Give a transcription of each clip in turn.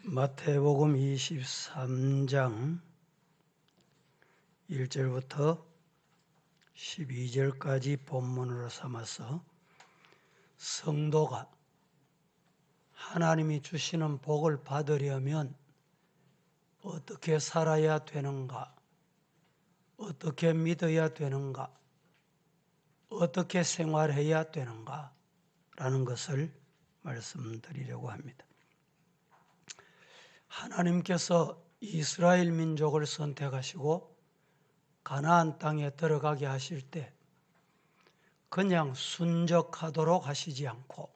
마태복음 23장 1절부터 12절까지 본문으로 삼아서 성도가 하나님이 주시는 복을 받으려면 어떻게 살아야 되는가, 어떻게 믿어야 되는가, 어떻게 생활해야 되는가 라는 것을 말씀드리려고 합니다. 하나님께서 이스라엘 민족을 선택하시고 가나안 땅에 들어가게 하실 때 그냥 순적하도록 하시지 않고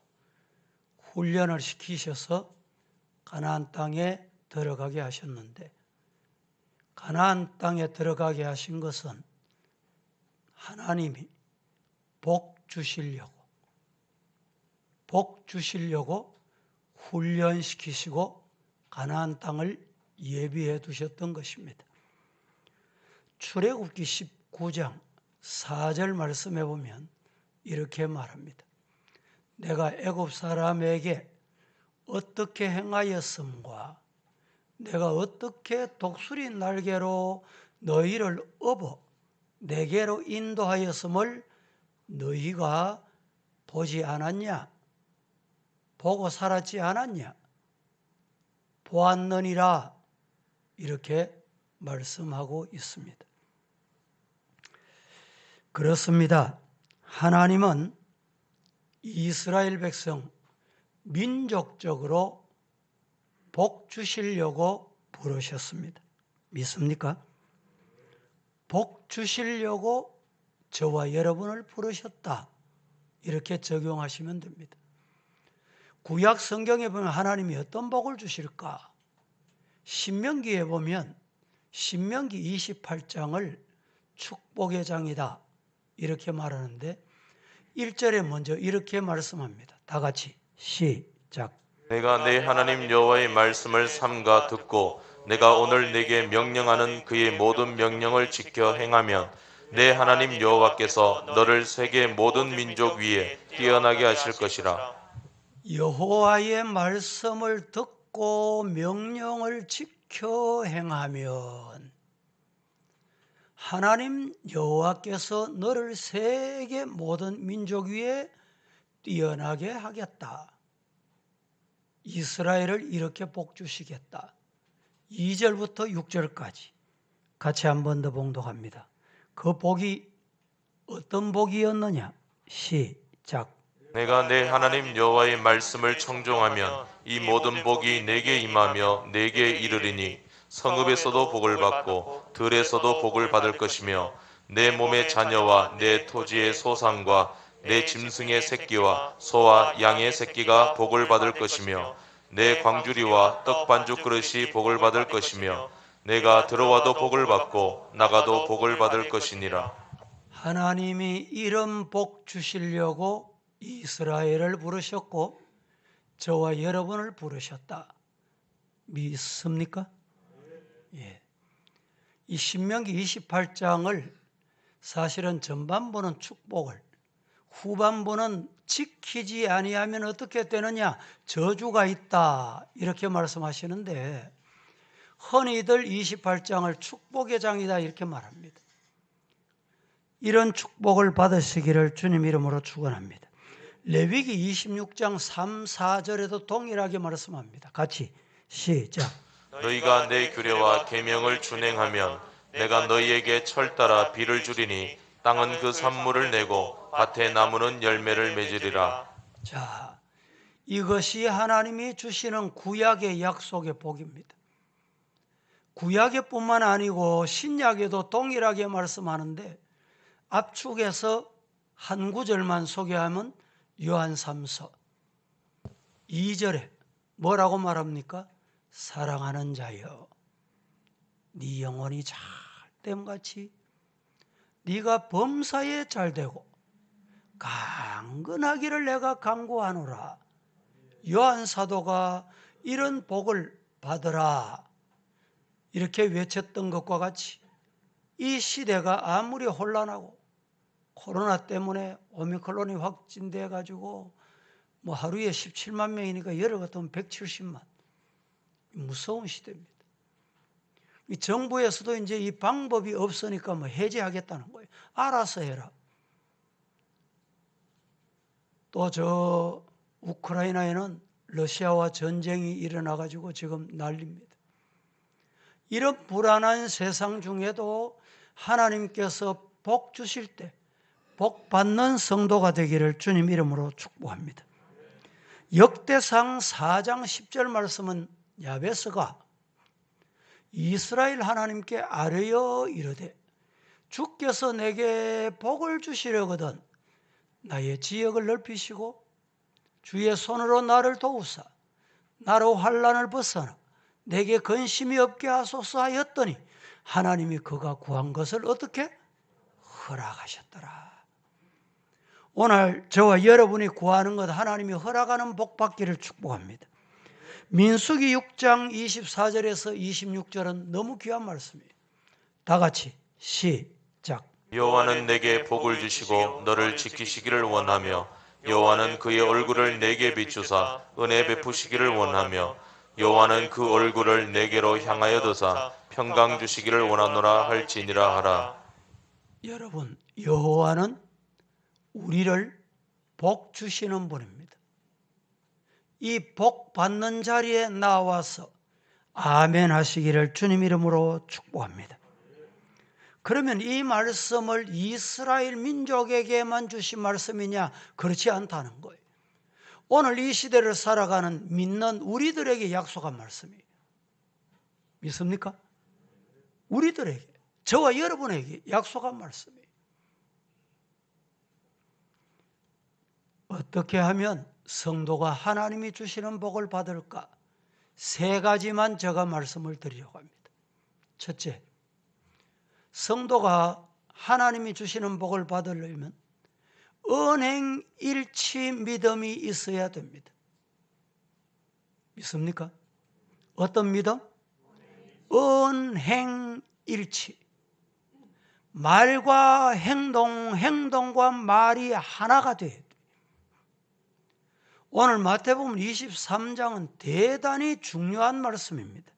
훈련을 시키셔서 가나안 땅에 들어가게 하셨는데, 가나안 땅에 들어가게 하신 것은 하나님이 복 주시려고 훈련시키시고 가나안 땅을 예비해 두셨던 것입니다. 출애굽기 19장 4절 말씀해 보면 이렇게 말합니다. 내가 애굽 사람에게 어떻게 행하였음과 내가 어떻게 독수리 날개로 너희를 업어 내게로 인도하였음을 너희가 보지 않았냐? 보고 살았지 않았냐? 보았느니라, 이렇게 말씀하고 있습니다. 그렇습니다. 하나님은 이스라엘 백성 민족적으로 복 주시려고 부르셨습니다. 믿습니까? 복 주시려고 저와 여러분을 부르셨다, 이렇게 적용하시면 됩니다. 구약 성경에 보면 하나님이 어떤 복을 주실까? 신명기에 보면 신명기 28장을 축복의 장이다 이렇게 말하는데 1절에 먼저 이렇게 말씀합니다. 다 같이 시작. 내가 내 하나님 여호와의 말씀을 삼가 듣고 내가 오늘 내게 명령하는 그의 모든 명령을 지켜 행하면 내 하나님 여호와께서 너를 세계 모든 민족 위에 뛰어나게 하실 것이라. 여호와의 말씀을 듣고 명령을 지켜 행하면 하나님 여호와께서 너를 세계 모든 민족 위에 뛰어나게 하겠다. 이스라엘을 이렇게 복 주시겠다. 2절부터 6절까지 같이 한 번 더 봉독합니다. 그 복이 어떤 복이었느냐? 시작. 내가 내 하나님 여호와의 말씀을 청종하면 이 모든 복이 내게 임하며 내게 이르리니 성읍에서도 복을 받고 들에서도 복을 받을 것이며 내 몸의 자녀와 내 토지의 소산과 내 짐승의 새끼와 소와 양의 새끼가 복을 받을 것이며 내 광주리와 떡 반죽 그릇이 복을 받을 것이며 내가 들어와도 복을 받고 나가도 복을 받을 것이니라. 하나님이 이런 복 주시려고 이스라엘을 부르셨고 저와 여러분을 부르셨다. 믿습니까? 예. 이 신명기 28장을 사실은 전반부는 축복을, 후반부는 지키지 아니하면 어떻게 되느냐? 저주가 있다, 이렇게 말씀하시는데 흔히들 28장을 축복의 장이다 이렇게 말합니다. 이런 축복을 받으시기를 주님 이름으로 축원합니다. 레위기 26장 3, 4절에도 동일하게 말씀합니다. 같이 시작. 너희가 내 규례와 계명을 준행하면 내가 너희에게 철 따라 비를 주리니 땅은 그 산물을 내고 밭의 나무는 열매를 맺으리라. 자, 이것이 하나님이 주시는 구약의 약속의 복입니다. 구약의 뿐만 아니고 신약에도 동일하게 말씀하는데 압축해서 한 구절만 소개하면 요한 3서 2절에 뭐라고 말합니까? 사랑하는 자여, 네 영혼이 잘됨같이 네가 범사에 잘되고 강건하기를 내가 간구하노라. 요한 사도가 이런 복을 받으라 이렇게 외쳤던 것과 같이 이 시대가 아무리 혼란하고 코로나 때문에 오미크론이 확진돼 가지고 뭐 하루에 17만 명이니까 열흘 같으면 170만. 무서운 시대입니다. 이 정부에서도 이제 이 방법이 없으니까 뭐 해제하겠다는 거예요. 알아서 해라. 또 저 우크라이나에는 러시아와 전쟁이 일어나가지고 지금 난립니다. 이런 불안한 세상 중에도 하나님께서 복 주실 때 복 받는 성도가 되기를 주님 이름으로 축복합니다. 역대상 4장 10절 말씀은 야베스가 이스라엘 하나님께 아뢰어 이르되 주께서 내게 복을 주시려거든 나의 지역을 넓히시고 주의 손으로 나를 도우사 나로 환난을 벗어나 내게 근심이 없게 하소서 하였더니 하나님이 그가 구한 것을 어떻게 허락하셨더라. 오늘 저와 여러분이 구하는 것 하나님이 허락하는 복 받기를 축복합니다. 민수기 6장 24절에서 26절은 너무 귀한 말씀이에요. 다 같이 시작. 여호와는 내게 복을 주시고 너를 지키시기를 원하며 여호와는 그의 얼굴을 내게 비추사 은혜 베푸시기를 원하며 여호와는 그 얼굴을 내게로 향하여 드사 평강 주시기를 원하노라 할지니라 하라. 여러분, 여호와는 우리를 복 주시는 분입니다. 이 복 받는 자리에 나와서 아멘 하시기를 주님 이름으로 축복합니다. 그러면 이 말씀을 이스라엘 민족에게만 주신 말씀이냐? 그렇지 않다는 거예요. 오늘 이 시대를 살아가는 믿는 우리들에게 약속한 말씀이에요. 믿습니까? 우리들에게, 저와 여러분에게 약속한 말씀이에요. 어떻게 하면 성도가 하나님이 주시는 복을 받을까? 3가지만 제가 말씀을 드리려고 합니다. 첫째, 성도가 하나님이 주시는 복을 받으려면 은행일치 믿음이 있어야 됩니다. 믿습니까? 어떤 믿음? 은행일치. 말과 행동, 행동과 말이 하나가 돼야 돼요. 오늘 마태복음 23장은 대단히 중요한 말씀입니다.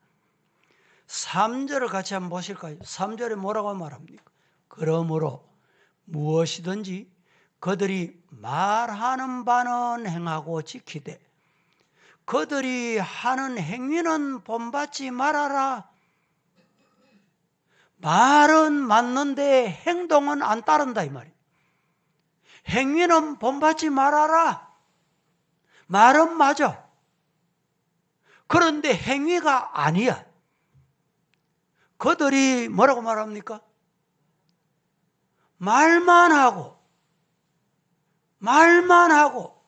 3절을 같이 한번 보실까요? 3절에 뭐라고 말합니까? 그러므로 무엇이든지 그들이 말하는 바는 행하고 지키되 그들이 하는 행위는 본받지 말아라. 말은 맞는데 행동은 안 따른다 이 말이에요. 행위는 본받지 말아라. 말은 맞아. 그런데 행위가 아니야. 그들이 뭐라고 말합니까? 말만 하고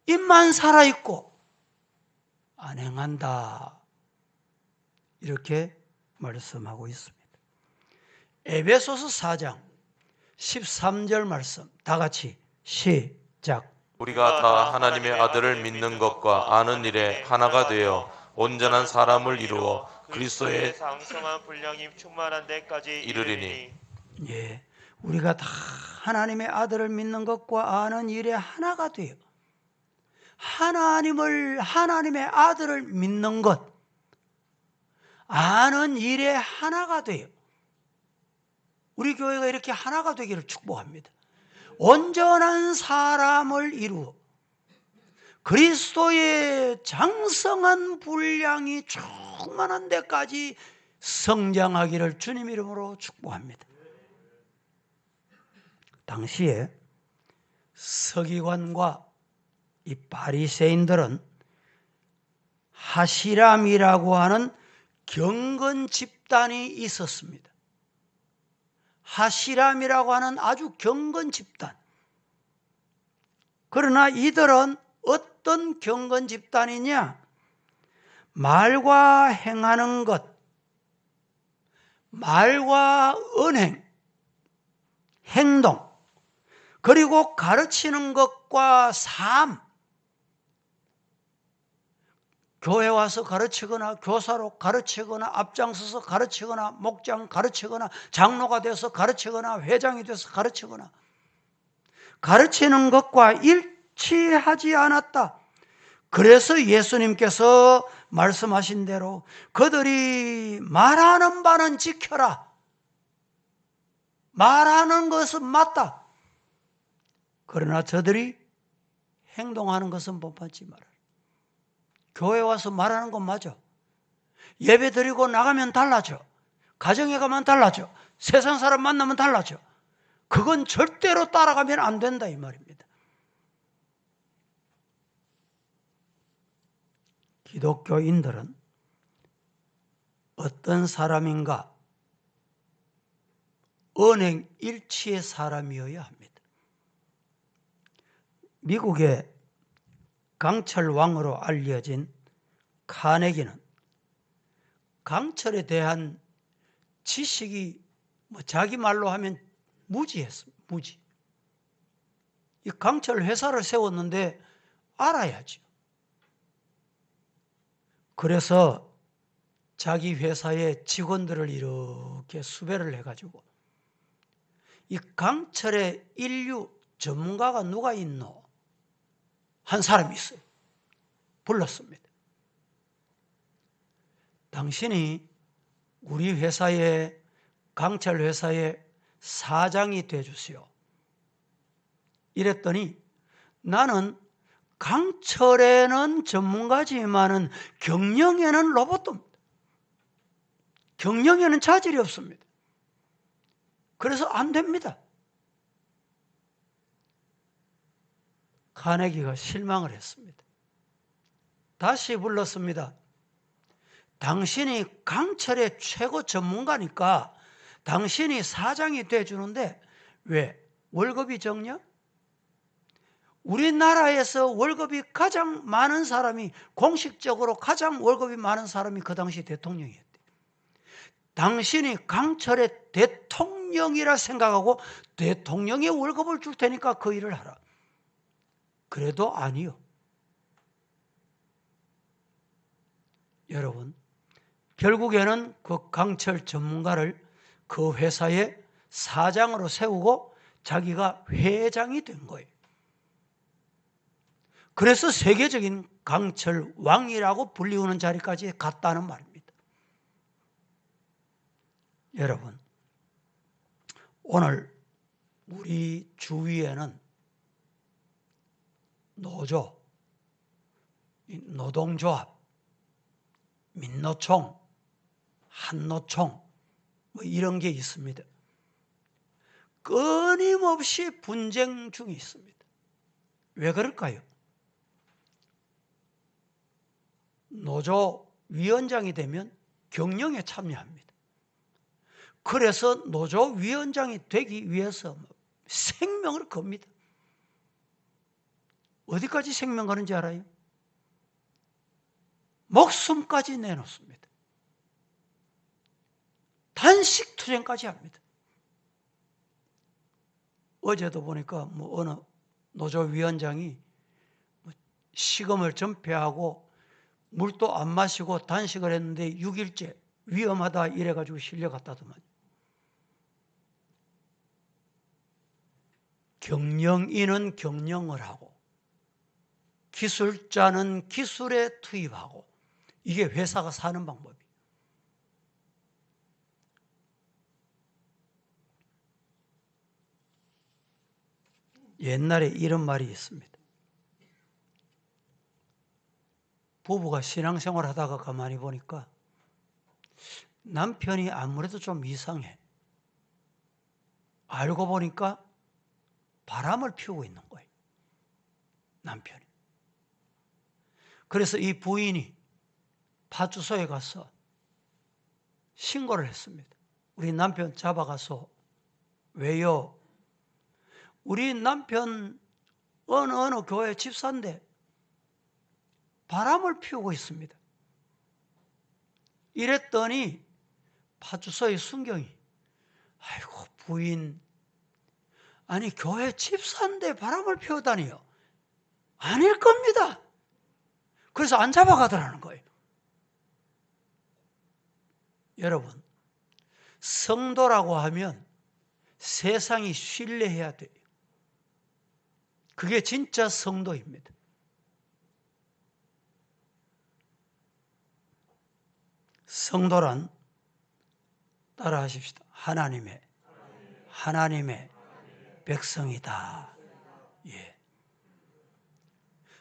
입만 살아있고 안 행한다. 이렇게 말씀하고 있습니다. 에베소서 4장 13절 말씀 다 같이 시작. 우리가 다 하나님의 아들을 믿는 것과 아는 일에 하나가 되어 온전한 사람을 이루어 그리스도의 상성한 분량이 충만한 데까지 이르리니. 예, 우리가 다 하나님의 아들을 믿는 것과 아는 일에 하나가 돼요. 하나님의 아들을 믿는 것, 아는 일에 하나가 돼요. 우리 교회가 이렇게 하나가 되기를 축복합니다. 온전한 사람을 이루어 그리스도의 장성한 분량이 충만한 데까지 성장하기를 주님 이름으로 축복합니다. 당시에 서기관과 이 바리새인들은 하시람이라고 하는 경건 집단이 있었습니다. 하시람이라고 하는 아주 경건 집단. 그러나 이들은 어떤 경건 집단이냐? 말과 행하는 것, 말과 언행, 행동, 그리고 가르치는 것과 삶, 교회 와서 가르치거나 교사로 가르치거나 앞장서서 가르치거나 목장 가르치거나 장로가 돼서 가르치거나 회장이 돼서 가르치거나 가르치는 것과 취하지 않았다. 그래서 예수님께서 말씀하신 대로 그들이 말하는 바는 지켜라. 말하는 것은 맞다. 그러나 저들이 행동하는 것은 본받지 마라. 교회 와서 말하는 건 맞아. 예배 드리고 나가면 달라져. 가정에 가면 달라져. 세상 사람 만나면 달라져. 그건 절대로 따라가면 안 된다 이 말입니다. 기독교인들은 어떤 사람인가? 언행 일치의 사람이어야 합니다. 미국의 강철 왕으로 알려진 카네기는 강철에 대한 지식이 자기 말로 하면 무지했습니다. 무지. 이 강철 회사를 세웠는데 알아야죠. 그래서 자기 회사의 직원들을 이렇게 수배를 해가지고 이 강철의 인류 전문가가 누가 있노? 한 사람이 있어요. 불렀습니다. 당신이 우리 회사의 강철 회사의 사장이 되어주세요. 이랬더니 나는 강철에는 전문가지만은 경영에는 로봇입니다. 경영에는 자질이 없습니다. 그래서 안 됩니다. 카네기가 실망을 했습니다. 다시 불렀습니다. 당신이 강철의 최고 전문가니까 당신이 사장이 돼주는데 왜? 월급이 적냐? 우리나라에서 월급이 가장 많은 사람이 공식적으로 가장 월급이 많은 사람이 그 당시 대통령이었대. 당신이 강철의 대통령이라 생각하고 대통령의 월급을 줄 테니까 그 일을 하라. 그래도 아니요. 여러분, 결국에는 그 강철 전문가를 그 회사의 사장으로 세우고 자기가 회장이 된 거예요. 그래서 세계적인 강철 왕이라고 불리우는 자리까지 갔다는 말입니다. 여러분, 오늘 우리 주위에는 노조, 노동조합, 민노총, 한노총 뭐 이런 게 있습니다. 끊임없이 분쟁 중에 있습니다. 왜 그럴까요? 노조 위원장이 되면 경영에 참여합니다. 그래서 노조 위원장이 되기 위해서 생명을 겁니다. 어디까지 생명 거는지 알아요? 목숨까지 내놓습니다. 단식 투쟁까지 합니다. 어제도 보니까 어느 노조 위원장이 식음을 전폐하고 물도 안 마시고 단식을 했는데 6일째 위험하다 이래가지고 실려갔다더만. 경영인은 경영을 하고 기술자는 기술에 투입하고 이게 회사가 사는 방법이에요. 옛날에 이런 말이 있습니다. 부부가 신앙생활 하다가 가만히 보니까 남편이 아무래도 좀 이상해. 알고 보니까 바람을 피우고 있는 거예요. 남편이. 그래서 이 부인이 파주소에 가서 신고를 했습니다. 우리 남편 잡아가서 왜요? 우리 남편 어느 교회 집사인데 바람을 피우고 있습니다. 이랬더니 파주소의 순경이 아이고 부인 아니 교회 집사인데 바람을 피우다니요. 아닐 겁니다. 그래서 안 잡아가더라는 거예요. 여러분 성도라고 하면 세상이 신뢰해야 돼요. 그게 진짜 성도입니다. 성도란 따라 하십시다. 하나님의 백성이다. 예.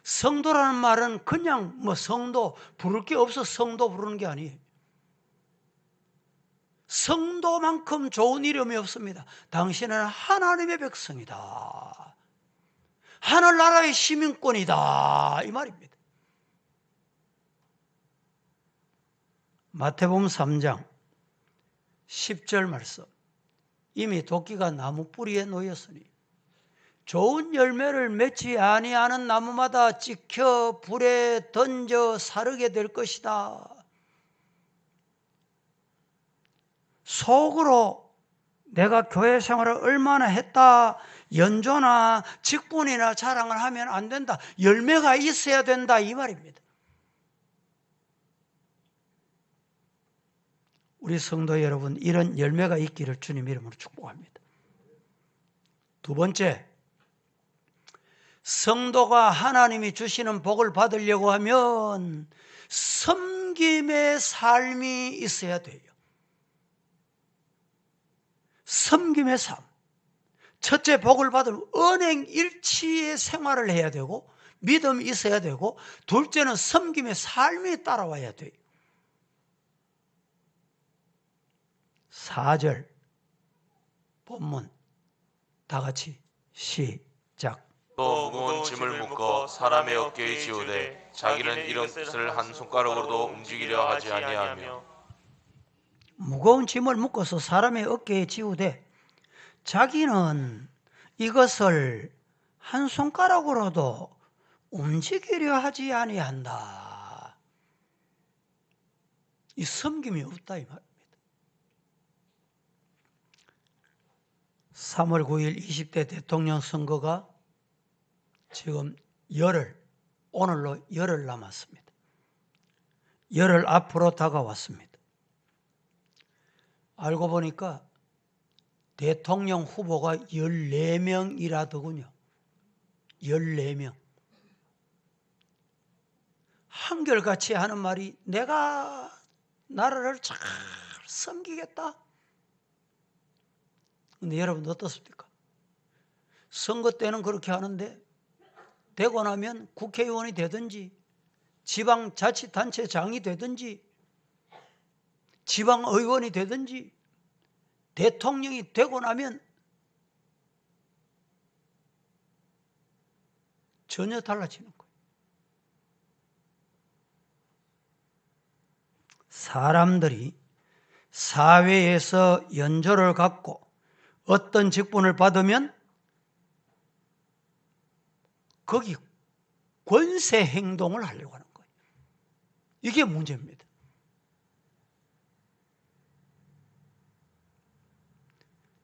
성도라는 말은 그냥 성도 부를 게 없어 성도 부르는 게 아니에요. 성도만큼 좋은 이름이 없습니다. 당신은 하나님의 백성이다. 하늘나라의 시민권이다. 이 말입니다. 마태복음 3장 10절 말씀. 이미 도끼가 나무 뿌리에 놓였으니 좋은 열매를 맺지 아니하는 나무마다 찍혀 불에 던져 사르게 될 것이다. 속으로 내가 교회 생활을 얼마나 했다, 연조나 직분이나 자랑을 하면 안 된다. 열매가 있어야 된다 이 말입니다. 우리 성도 여러분, 이런 열매가 있기를 주님 이름으로 축복합니다. 두 번째, 성도가 하나님이 주시는 복을 받으려고 하면 섬김의 삶이 있어야 돼요. 섬김의 삶. 첫째, 복을 받을 언행일치의 생활을 해야 되고 믿음이 있어야 되고, 둘째는 섬김의 삶이 따라와야 돼요. 4절 본문 다 같이 시작. 또 무거운 짐을 묶어 사람의 어깨에 지우되 자기는 이런 것을 한 손가락으로도 움직이려 하지 아니하며. 무거운 짐을 묶어서 사람의 어깨에 지우되 자기는 이것을 한 손가락으로도 움직이려 하지 아니한다. 이 섬김이 없다 이 말입니다. 3월 9일 20대 대통령 선거가 지금 오늘로 열흘 남았습니다. 열흘 앞으로 다가왔습니다. 알고 보니까 대통령 후보가 14명이라더군요. 14명. 한결같이 하는 말이 내가 나라를 잘 섬기겠다. 근데 여러분 어떻습니까? 선거 때는 그렇게 하는데 되고 나면 국회의원이 되든지 지방자치단체장이 되든지 지방의원이 되든지 대통령이 되고 나면 전혀 달라지는 거예요. 사람들이 사회에서 연조를 갖고 어떤 직분을 받으면 거기 권세 행동을 하려고 하는 거예요. 이게 문제입니다.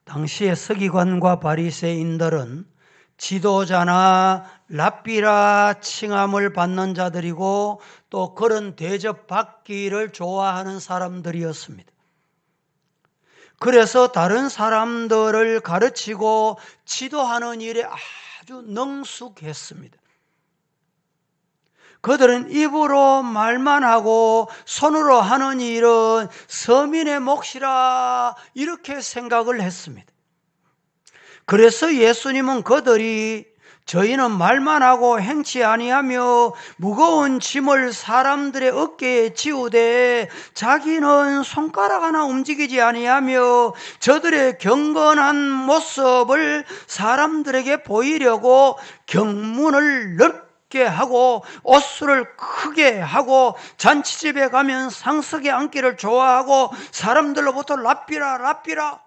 당시의 서기관과 바리새인들은 지도자나 랍비라 칭함을 받는 자들이고 또 그런 대접받기를 좋아하는 사람들이었습니다. 그래서 다른 사람들을 가르치고 지도하는 일에 아주 능숙했습니다. 그들은 입으로 말만 하고 손으로 하는 일은 서민의 몫이라 이렇게 생각을 했습니다. 그래서 예수님은 그들이 저희는 말만 하고 행치 아니하며 무거운 짐을 사람들의 어깨에 지우되 자기는 손가락 하나 움직이지 아니하며 저들의 경건한 모습을 사람들에게 보이려고 경문을 넓게 하고 옷수를 크게 하고 잔치집에 가면 상석에 앉기를 좋아하고 사람들로부터 랍비라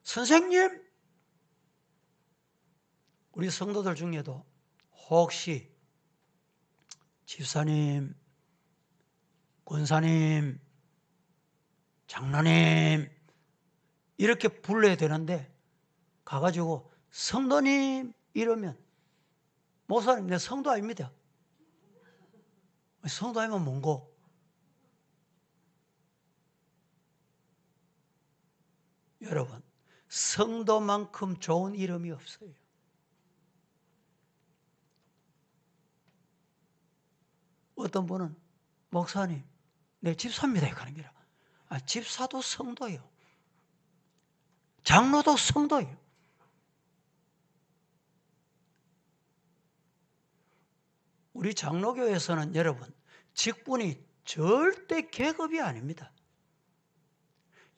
선생님, 우리 성도들 중에도 혹시 집사님, 권사님, 장로님 이렇게 불러야 되는데 가가지고 성도님 이러면 목사님 내 성도 아닙니다. 성도 아니면 뭔고? 여러분 성도만큼 좋은 이름이 없어요. 어떤 분은 목사님, 내 집사입니다. 이렇게 하는 게라. 집사도 성도예요. 장로도 성도예요. 우리 장로교에서는 여러분, 직분이 절대 계급이 아닙니다.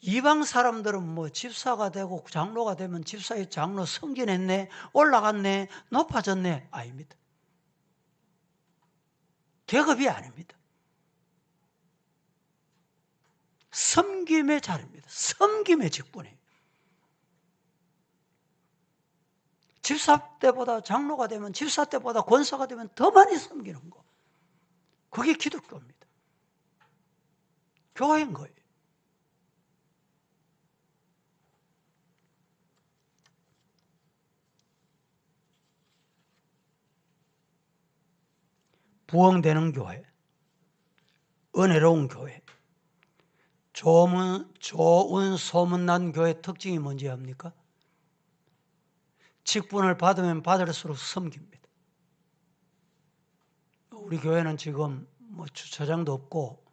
이방 사람들은 뭐 집사가 되고 장로가 되면 집사의 장로 승진했네, 올라갔네, 높아졌네, 아닙니다. 계급이 아닙니다. 섬김의 자리입니다. 섬김의 직분이에요. 집사 때보다 장로가 되면, 집사 때보다 권사가 되면 더 많이 섬기는 거. 그게 기독교입니다. 교회인 거예요. 부흥되는 교회, 은혜로운 교회, 좋은 소문난 교회의 특징이 뭔지 압니까? 직분을 받으면 받을수록 섬깁니다. 우리 교회는 지금 뭐 주차장도 없고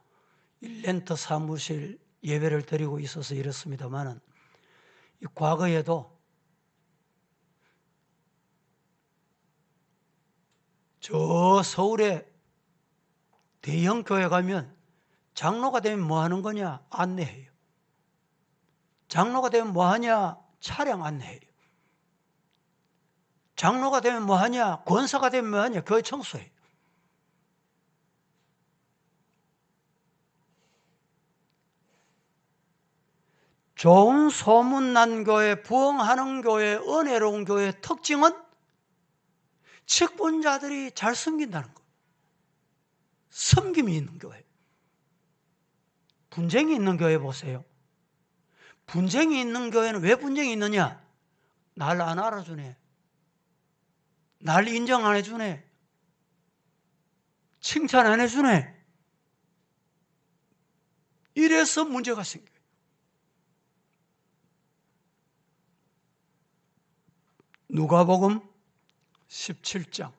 렌트 사무실 예배를 드리고 있어서 이렇습니다만은, 과거에도 저 서울에 대형 교회 가면 장로가 되면 뭐 하는 거냐? 안내해요. 장로가 되면 뭐 하냐? 차량 안내해요. 장로가 되면 뭐 하냐? 권사가 되면 뭐 하냐? 교회 청소해요. 좋은 소문난 교회, 부흥하는 교회, 은혜로운 교회의 특징은 직분자들이 잘 섬긴다는 거. 섬김이 있는 교회. 분쟁이 있는 교회 보세요. 분쟁이 있는 교회는 왜 분쟁이 있느냐? 날 안 알아주네. 날 인정 안 해주네. 칭찬 안 해주네. 이래서 문제가 생겨요. 누가복음 17장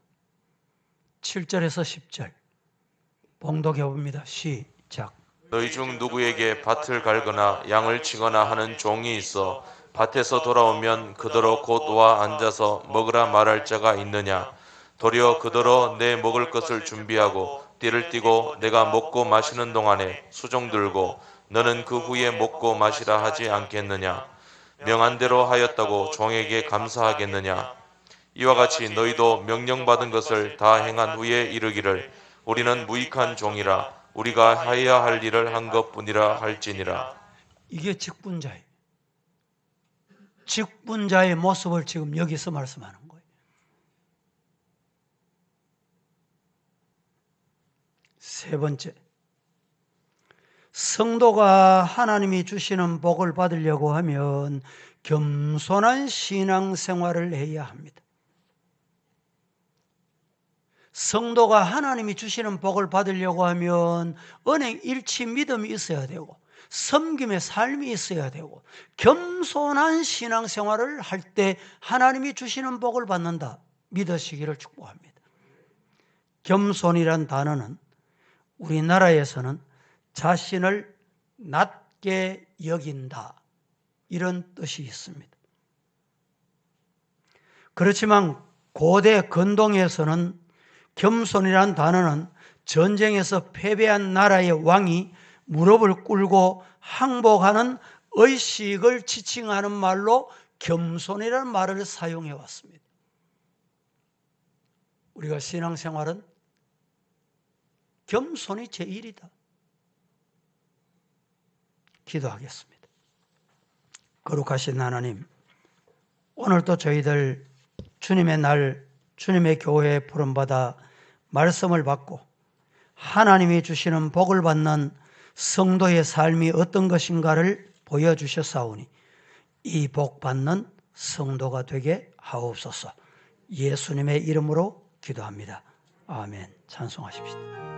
7절에서 10절 봉독해 봅니다. 시작. 너희 중 누구에게 밭을 갈거나 양을 치거나 하는 종이 있어 밭에서 돌아오면 그더러 곧 와 앉아서 먹으라 말할 자가 있느냐? 도리어 그더러 내 먹을 것을 준비하고 띠를 띠고 내가 먹고 마시는 동안에 수종 들고 너는 그 후에 먹고 마시라 하지 않겠느냐? 명한 대로 하였다고 종에게 감사하겠느냐? 이와 같이 너희도 명령받은 것을 다 행한 후에 이르기를 우리는 무익한 종이라 우리가 하여야 할 일을 한 것뿐이라 할지니라. 이게 직분자예요. 직분자의 모습을 지금 여기서 말씀하는 거예요. 세 번째, 성도가 하나님이 주시는 복을 받으려고 하면 겸손한 신앙생활을 해야 합니다. 성도가 하나님이 주시는 복을 받으려고 하면 은행 일치 믿음이 있어야 되고 섬김의 삶이 있어야 되고 겸손한 신앙생활을 할 때 하나님이 주시는 복을 받는다 믿으시기를 축복합니다. 겸손이란 단어는 우리나라에서는 자신을 낮게 여긴다 이런 뜻이 있습니다. 그렇지만 고대 근동에서는 겸손이란 단어는 전쟁에서 패배한 나라의 왕이 무릎을 꿇고 항복하는 의식을 지칭하는 말로 겸손이라는 말을 사용해 왔습니다. 우리가 신앙생활은 겸손이 제1이다. 기도하겠습니다. 거룩하신 하나님, 오늘도 저희들 주님의 날, 주님의 교회에 부름받아 말씀을 받고 하나님이 주시는 복을 받는 성도의 삶이 어떤 것인가를 보여주셨사오니 이 복 받는 성도가 되게 하옵소서. 예수님의 이름으로 기도합니다. 아멘. 찬송하십시다.